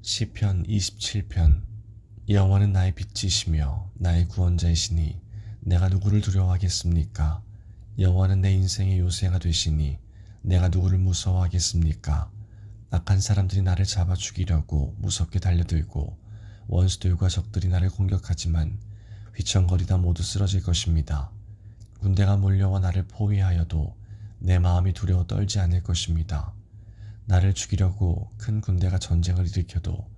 시편 27편. 여호와는 나의 빛이시며 나의 구원자이시니 내가 누구를 두려워하겠습니까? 여호와는 내 인생의 요새가 되시니 내가 누구를 무서워하겠습니까? 악한 사람들이 나를 잡아 죽이려고 무섭게 달려들고 원수들과 적들이 나를 공격하지만 휘청거리다 모두 쓰러질 것입니다. 군대가 몰려와 나를 포위하여도 내 마음이 두려워 떨지 않을 것입니다. 나를 죽이려고 큰 군대가 전쟁을 일으켜도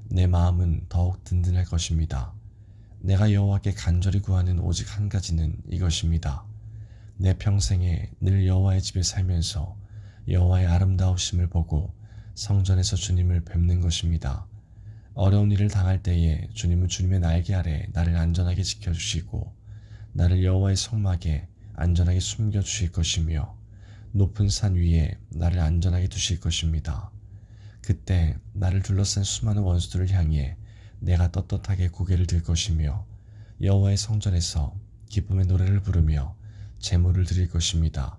내 마음은 더욱 든든할 것입니다. 내가 여호와께 간절히 구하는 오직 한 가지는 이것입니다. 내 평생에 늘 여호와의 집에 살면서 여호와의 아름다우심을 보고 성전에서 주님을 뵙는 것입니다. 어려운 일을 당할 때에 주님은 주님의 날개 아래 나를 안전하게 지켜주시고 나를 여호와의 성막에 안전하게 숨겨주실 것이며 높은 산 위에 나를 안전하게 두실 것입니다. 그때 나를 둘러싼 수많은 원수들을 향해 내가 떳떳하게 고개를 들 것이며 여호와의 성전에서 기쁨의 노래를 부르며 제물을 드릴 것입니다.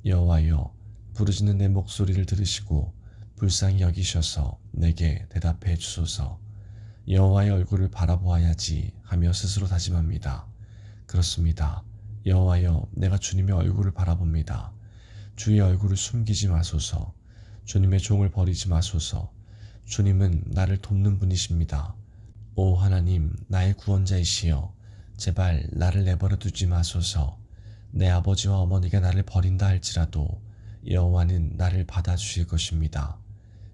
여호와여, 부르짖는 내 목소리를 들으시고 불쌍히 여기셔서 내게 대답해 주소서. 여호와의 얼굴을 바라보아야지 하며 스스로 다짐합니다. 그렇습니다. 여호와여, 내가 주님의 얼굴을 바라봅니다. 주의 얼굴을 숨기지 마소서. 주님의 종을 버리지 마소서. 주님은 나를 돕는 분이십니다. 오 하나님, 나의 구원자이시여, 제발 나를 내버려 두지 마소서. 내 아버지와 어머니가 나를 버린다 할지라도 여호와는 나를 받아주실 것입니다.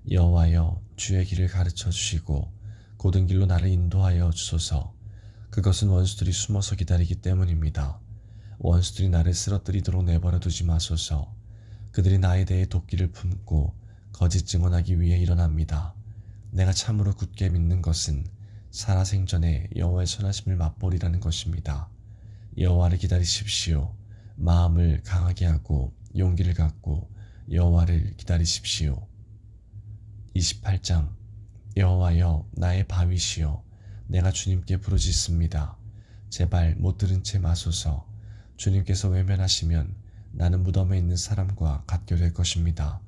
여호와여, 주의 길을 가르쳐 주시고 고든 길로 나를 인도하여 주소서. 그것은 원수들이 숨어서 기다리기 때문입니다. 원수들이 나를 쓰러뜨리도록 내버려 두지 마소서. 그들이 나에 대해 도끼를 품고 거짓 증언하기 위해 일어납니다. 내가 참으로 굳게 믿는 것은 살아생전에 여호와의 선하심을 맛보리라는 것입니다. 여호와를 기다리십시오. 마음을 강하게 하고 용기를 갖고 여호와를 기다리십시오. 28장. 여호와여, 나의 바위시여, 내가 주님께 부르짖습니다. 제발 못 들은 채 마소서. 주님께서 외면하시면 나는 무덤에 있는 사람과 같게 될 것입니다.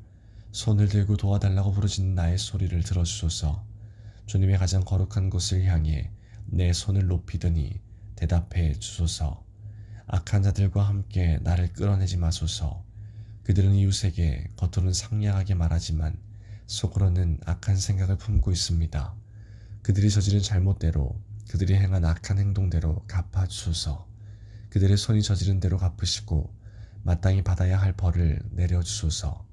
손을 들고 도와달라고 부르짖는 나의 소리를 들어주소서. 주님의 가장 거룩한 곳을 향해 내 손을 높이더니 대답해 주소서. 악한 자들과 함께 나를 끌어내지 마소서. 그들은 이웃에게 겉으로는 상냥하게 말하지만 속으로는 악한 생각을 품고 있습니다. 그들이 저지른 잘못대로, 그들이 행한 악한 행동대로 갚아주소서. 그들의 손이 저지른 대로 갚으시고 마땅히 받아야 할 벌을 내려주소서.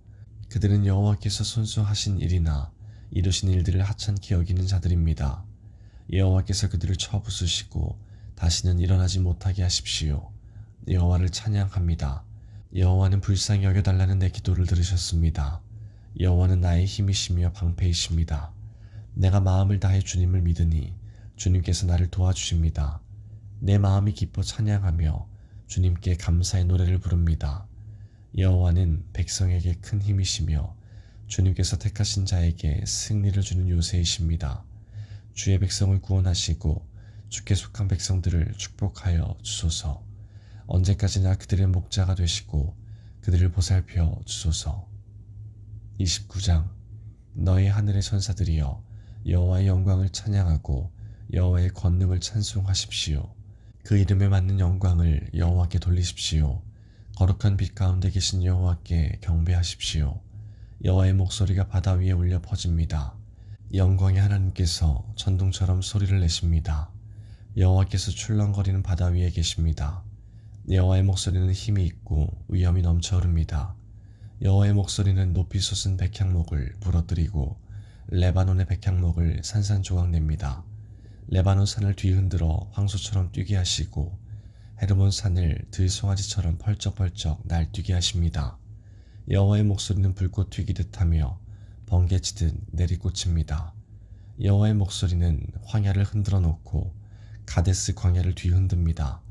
그들은 여호와께서 손수하신 일이나 이루신 일들을 하찮게 여기는 자들입니다. 여호와께서 그들을 쳐부수시고 다시는 일어나지 못하게 하십시오. 여호와를 찬양합니다. 여호와는 불쌍히 여겨달라는 내 기도를 들으셨습니다. 여호와는 나의 힘이시며 방패이십니다. 내가 마음을 다해 주님을 믿으니 주님께서 나를 도와주십니다. 내 마음이 기뻐 찬양하며 주님께 감사의 노래를 부릅니다. 여호와는 백성에게 큰 힘이시며 주님께서 택하신 자에게 승리를 주는 요새이십니다. 주의 백성을 구원하시고 주께 속한 백성들을 축복하여 주소서. 언제까지나 그들의 목자가 되시고 그들을 보살펴 주소서. 29장. 너희 하늘의 천사들이여, 여호와의 영광을 찬양하고 여호와의 권능을 찬송하십시오. 그 이름에 맞는 영광을 여호와께 돌리십시오. 거룩한 빛 가운데 계신 여호와께 경배하십시오. 여호와의 목소리가 바다 위에 울려 퍼집니다. 영광의 하나님께서 천둥처럼 소리를 내십니다. 여호와께서 출렁거리는 바다 위에 계십니다. 여호와의 목소리는 힘이 있고 위엄이 넘쳐 흐릅니다. 여호와의 목소리는 높이 솟은 백향목을 부러뜨리고 레바논의 백향목을 산산조각 냅니다. 레바논 산을 뒤흔들어 황소처럼 뛰게 하시고 헤르몬 산을 들송아지처럼 펄쩍펄쩍 날뛰게 하십니다. 여호와의 목소리는 불꽃 튀기듯 하며 번개치듯 내리꽂힙니다. 여호와의 목소리는 황야를 흔들어 놓고 가데스 광야를 뒤흔듭니다.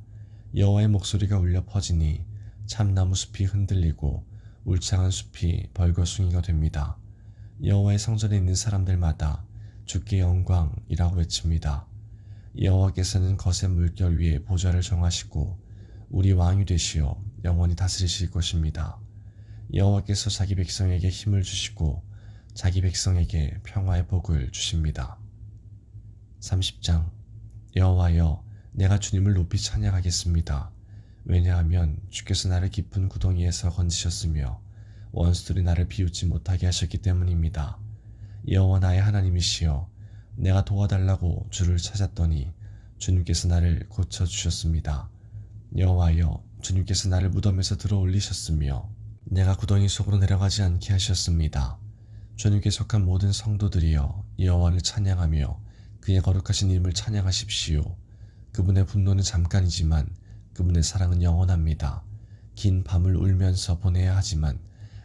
여호와의 목소리가 울려 퍼지니 참나무 숲이 흔들리고 울창한 숲이 벌거숭이가 됩니다. 여호와의 성전에 있는 사람들마다 주께 영광이라고 외칩니다. 여호와께서는 거센 물결 위에 보좌를 정하시고 우리 왕이 되시어 영원히 다스리실 것입니다. 여호와께서 자기 백성에게 힘을 주시고 자기 백성에게 평화의 복을 주십니다. 30장 여호와여, 내가 주님을 높이 찬양하겠습니다. 왜냐하면 주께서 나를 깊은 구덩이에서 건지셨으며 원수들이 나를 비웃지 못하게 하셨기 때문입니다. 여호와 나의 하나님이시여, 내가 도와달라고 주를 찾았더니 주님께서 나를 고쳐주셨습니다. 여호와여, 주님께서 나를 무덤에서 들어 올리셨으며 내가 구덩이 속으로 내려가지 않게 하셨습니다. 주님께 속한 모든 성도들이여, 여호와를 찬양하며 그의 거룩하신 이름을 찬양하십시오. 그분의 분노는 잠깐이지만 그분의 사랑은 영원합니다. 긴 밤을 울면서 보내야 하지만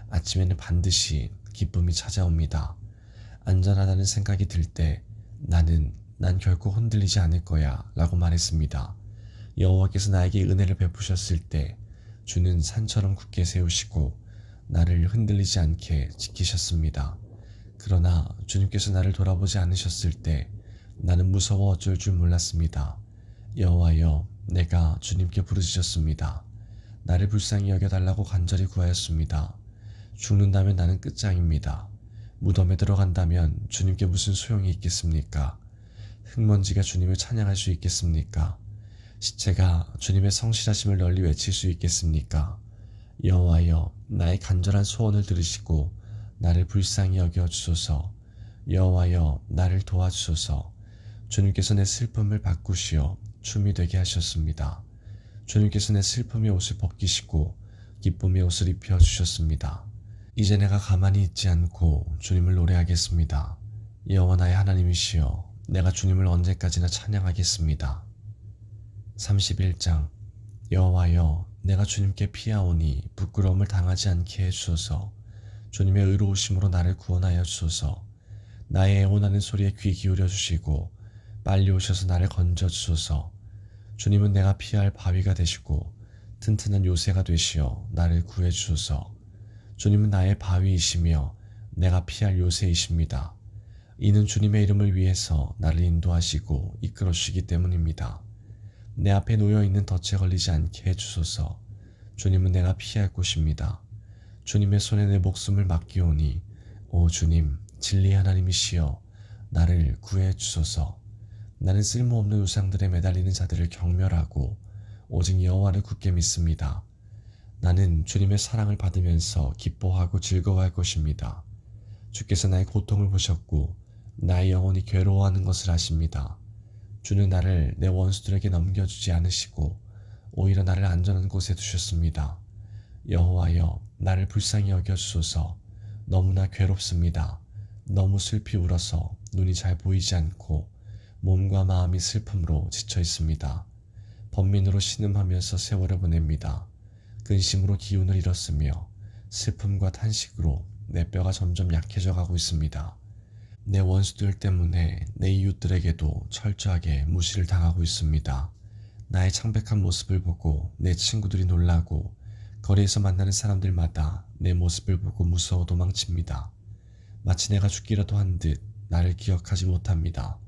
아침에는 반드시 기쁨이 찾아옵니다. 안전하다는 생각이 들 때 난 결코 흔들리지 않을 거야 라고 말했습니다. 여호와께서 나에게 은혜를 베푸셨을 때 주는 산처럼 굳게 세우시고 나를 흔들리지 않게 지키셨습니다. 그러나 주님께서 나를 돌아보지 않으셨을 때 나는 무서워 어쩔 줄 몰랐습니다. 여호와여, 내가 주님께 부르짖었습니다. 나를 불쌍히 여겨달라고 간절히 구하였습니다. 죽는다면 나는 끝장입니다. 무덤에 들어간다면 주님께 무슨 소용이 있겠습니까? 흙먼지가 주님을 찬양할 수 있겠습니까? 시체가 주님의 성실하심을 널리 외칠 수 있겠습니까? 여호와여, 나의 간절한 소원을 들으시고 나를 불쌍히 여겨 주소서. 여호와여, 나를 도와주소서. 주님께서 내 슬픔을 바꾸시어 춤이 되게 하셨습니다. 주님께서 내 슬픔의 옷을 벗기시고 기쁨의 옷을 입혀 주셨습니다. 이제 내가 가만히 있지 않고 주님을 노래하겠습니다. 여호와 나의 하나님이시여, 내가 주님을 언제까지나 찬양하겠습니다. 31장 여호와여, 내가 주님께 피하오니 부끄러움을 당하지 않게 해주소서. 주님의 의로우심으로 나를 구원하여 주소서. 나의 애원하는 소리에 귀 기울여 주시고 빨리 오셔서 나를 건져 주소서. 주님은 내가 피할 바위가 되시고 튼튼한 요새가 되시어 나를 구해 주소서. 주님은 나의 바위이시며 내가 피할 요새이십니다. 이는 주님의 이름을 위해서 나를 인도하시고 이끌어 주시기 때문입니다. 내 앞에 놓여있는 덫에 걸리지 않게 해주소서. 주님은 내가 피할 곳입니다. 주님의 손에 내 목숨을 맡기오니 오 주님, 진리의 하나님이시여, 나를 구해 주소서. 나는 쓸모없는 우상들에 매달리는 자들을 경멸하고 오직 여호와를 굳게 믿습니다. 나는 주님의 사랑을 받으면서 기뻐하고 즐거워할 것입니다. 주께서 나의 고통을 보셨고 나의 영혼이 괴로워하는 것을 아십니다. 주는 나를 내 원수들에게 넘겨주지 않으시고 오히려 나를 안전한 곳에 두셨습니다. 여호와여, 나를 불쌍히 여겨주소서. 너무나 괴롭습니다. 너무 슬피 울어서 눈이 잘 보이지 않고 몸과 마음이 슬픔으로 지쳐 있습니다. 번민으로 신음하면서 세월을 보냅니다. 근심으로 기운을 잃었으며 슬픔과 탄식으로 내 뼈가 점점 약해져 가고 있습니다. 내 원수들 때문에 내 이웃들에게도 철저하게 무시를 당하고 있습니다. 나의 창백한 모습을 보고 내 친구들이 놀라고 거리에서 만나는 사람들마다 내 모습을 보고 무서워 도망칩니다. 마치 내가 죽기라도 한 듯 나를 기억하지 못합니다.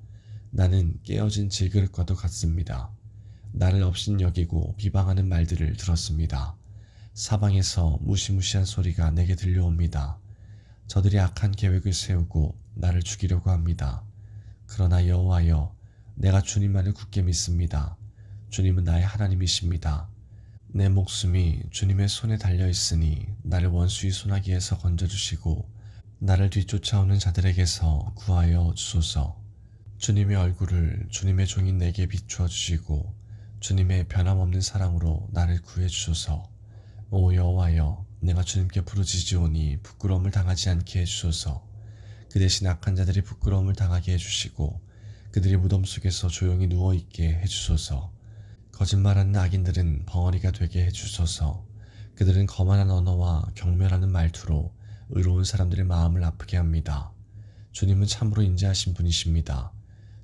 나는 깨어진 질그릇과도 같습니다. 나를 업신여기고 비방하는 말들을 들었습니다. 사방에서 무시무시한 소리가 내게 들려옵니다. 저들이 악한 계획을 세우고 나를 죽이려고 합니다. 그러나 여호와여, 내가 주님만을 굳게 믿습니다. 주님은 나의 하나님이십니다. 내 목숨이 주님의 손에 달려있으니 나를 원수의 소나기에서 건져주시고 나를 뒤쫓아오는 자들에게서 구하여 주소서. 주님의 얼굴을 주님의 종인 내게 비추어 주시고 주님의 변함없는 사랑으로 나를 구해 주소서. 오 여호와여, 내가 주님께 부르짖으오니 부끄러움을 당하지 않게 해주소서. 그 대신 악한 자들이 부끄러움을 당하게 해주시고 그들이 무덤 속에서 조용히 누워있게 해주소서. 거짓말하는 악인들은 벙어리가 되게 해주소서. 그들은 거만한 언어와 경멸하는 말투로 의로운 사람들의 마음을 아프게 합니다. 주님은 참으로 인자하신 분이십니다.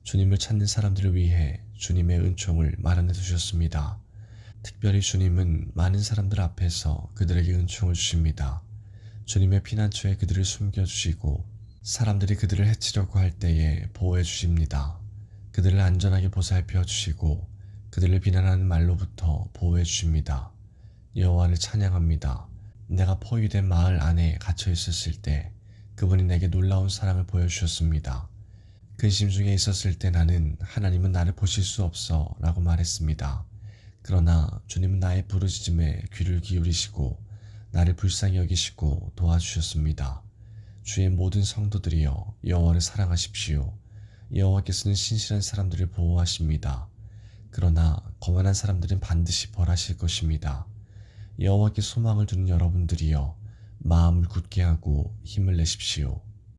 주님을 찾는 사람들을 위해 주님의 은총을 마련해 두셨습니다. 특별히 주님은 많은 사람들 앞에서 그들에게 은총을 주십니다. 주님의 피난처에 그들을 숨겨주시고 사람들이 그들을 해치려고 할 때에 보호해 주십니다. 그들을 안전하게 보살펴 주시고 그들을 비난하는 말로부터 보호해 주십니다. 여호와를 찬양합니다. 내가 포위된 마을 안에 갇혀 있었을 때 그분이 내게 놀라운 사랑을 보여주셨습니다. 근심 중에 있었을 때 나는 하나님은 나를 보실 수 없어 라고 말했습니다. 그러나 주님은 나의 부르짖음에 귀를 기울이시고 나를 불쌍히 여기시고 도와주셨습니다. 주의 모든 성도들이여 여호와를 사랑하십시오. 여호와께서는 신실한 사람들을 보호하십니다. 그러나 거만한 사람들은 반드시 벌하실 것입니다. 여호와께 소망을 두는 여러분들이여 마음을 굳게 하고 힘을 내십시오.